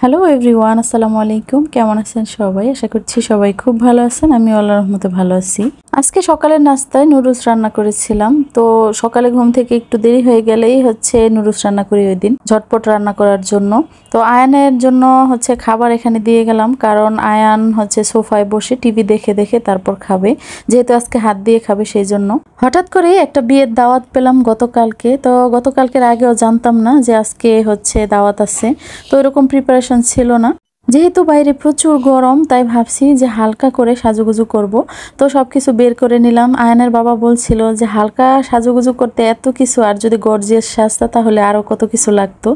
Hello everyone, আসসালামু আলাইকুম। কেমন আছেন সবাই? আশা করছি সবাই খুব ভালো আছেন। আমি আল্লাহর রহমতে ভালো আছি। আজকে সকালের নাস্তায় নুডলস রান্না করেছিলাম। তো সকালে ঘুম থেকে একটু দেরি হয়ে গেলেই নুডলস রান্না করি ওই দিন, ঝটপট রান্না করার জন্য। তো আয়ানের জন্য খাবার এখানে দিয়ে গেলাম, কারণ আয়ান সোফায় বসে টিভি দেখে দেখে তারপর খাবে, যেহেতু আজকে হাত দিয়ে খাবে সেই জন্য। হঠাৎ করেই একটা বিয়ের দাওয়াত পেলাম গতকালকে। তো গতকালকের আগেও জানতাম না যে আজকে দাওয়াত আছে। তো এরকম প্রিপারেশন ছিল না, যেহেতু বাইরে প্রচুর গরম, তাই ভাবছি যে হালকা করে সাজুগুজু করব। তো সবকিছু বের করে নিলাম। আয়ানের বাবা বলছিল যে হালকা সাজুগুজু করতে এত কিছু, আর যদি গর্জিয়াস সাজতা তাহলে আরো কত কিছু লাগতো।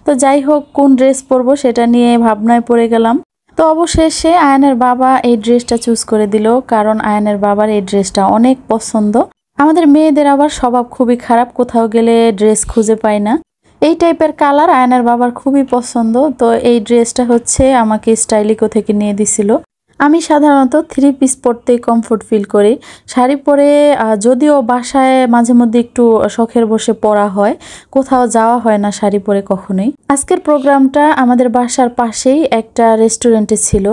তো যাই হোক, কোন ড্রেস পরবো সেটা নিয়ে ভাবনায় পড়ে গেলাম। তো অবশেষে আয়ানের বাবা এই ড্রেসটা চুজ করে দিল, কারণ আয়ানের বাবার এই ড্রেসটা অনেক পছন্দ। আমাদের মেয়েদের আবার স্বভাব খুবই খারাপ, কোথাও গেলে ড্রেস খুঁজে পায় না। এই টাইপের কালার আয়নার বাবার খুবই পছন্দ। তো এই ড্রেসটা আমাকে স্টাইলিকো থেকে নিয়ে দিছিল। আমি সাধারণত 3 পিস পরতেই কমফোর্ট ফিল করি। শাড়ি পরে যদিও বাসায় মাঝে মধ্যে একটু শখের বসে পরা হয়, কোথাও যাওয়া হয় না শাড়ি পরে কখনোই। আজকের প্রোগ্রামটা আমাদের বাসার পাশেই একটা রেস্টুরেন্টে ছিল।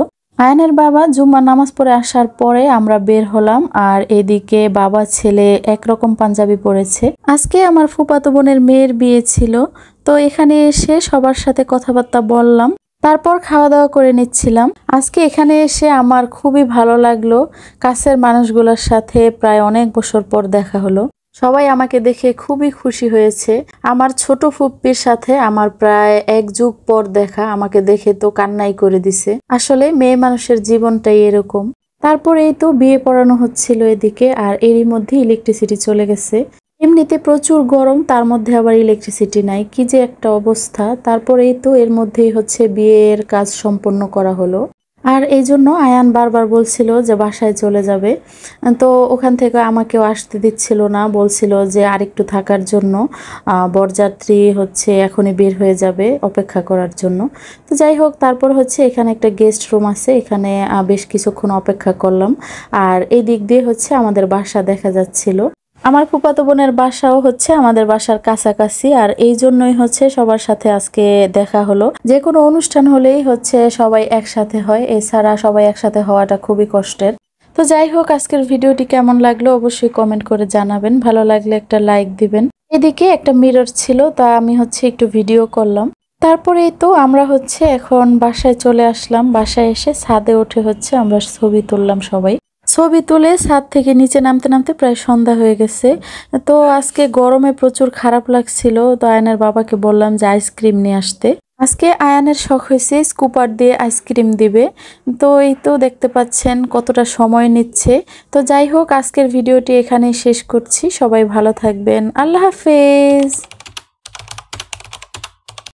আয়ানের বাবা জুম্মা নামাজ পড়ে আসার পরে আমরা বের হলাম, আর এদিকে বাবা ছেলে একরকম পাঞ্জাবি পরেছে। আজকে আমার ফুফাতো বোনের মেয়ের বিয়ে ছিল। তো এখানে এসে সবার সাথে কথাবার্তা বললাম, তারপর খাওয়া দাওয়া করে নিচ্ছিলাম। আজকে এখানে এসে আমার খুবই ভালো লাগলো। কাছের মানুষগুলোর সাথে প্রায় অনেক বছর পর দেখা হলো। সবাই আমাকে দেখে খুবই খুশি হয়েছে। আমার ছোট ফুপ্পির সাথে আমার প্রায় 1 যুগ পর দেখা, আমাকে দেখে তো কান্নাই করে দিছে। আসলে মেয়ে মানুষের জীবনটাই এরকম। তারপর এই তো বিয়ে পড়ানো হচ্ছিল এদিকে, আর এরই মধ্যে ইলেকট্রিসিটি চলে গেছে। এমনিতে প্রচুর গরম, তার মধ্যে আবার ইলেকট্রিসিটি নাই, কি যে একটা অবস্থা। তারপর এই তো এর মধ্যেই বিয়ের কাজ সম্পন্ন করা হলো। আর এই জন্য আয়ান বারবার বলছিল যে বাসায় চলে যাবে। তো ওখান থেকে আমাকেও আসতে দিচ্ছিল না, বলছিল যে আরেকটু থাকার জন্য। বরযাত্রী এখনই বের হয়ে যাবে, অপেক্ষা করার জন্য। তো যাই হোক, তারপর এখানে একটা গেস্ট রুম আছে, এখানে বেশ কিছুক্ষণ অপেক্ষা করলাম। আর এই দিক দিয়ে আমাদের বাসা দেখা যাচ্ছিল। আমার ফুফাতো বোনের বাসাও আমাদের বাসার কাছাকাছি, আর এই জন্যই সবার সাথে আজকে দেখা হলো। যে কোনো অনুষ্ঠান হলেই সবাই একসাথে হয়, এছাড়া সবাই একসাথে হওয়াটা খুবই কষ্টের। তো যাই হোক, আজকের ভিডিওটি কেমন লাগলো অবশ্যই কমেন্ট করে জানাবেন। ভালো লাগলে একটা লাইক দিবেন। এদিকে একটা মিরর ছিল, তা আমি একটু ভিডিও করলাম। তারপরেই তো আমরা এখন বাসায় চলে আসলাম। বাসায় এসে ছাদে উঠে আমরা ছবি তুললাম সবাই। ছবি তুলে ছাদ থেকে নিচে নামতে নামতে প্রায় সন্ধ্যা হয়ে গেছে। তো আজকে গরমে প্রচুর খারাপ লাগছিল। তো আয়ানের বাবাকে বললাম যে আইসক্রিম নিয়ে আসতে। আজকে আয়ানের শখ হয়েছে স্কুপার দিয়ে আইসক্রিম দিবে। তো এই তো দেখতে পাচ্ছেন কতটা সময় নিচ্ছে। তো যাই হোক, আজকের ভিডিওটি এখানেই শেষ করছি। সবাই ভালো থাকবেন। আল্লাহ হাফেজ।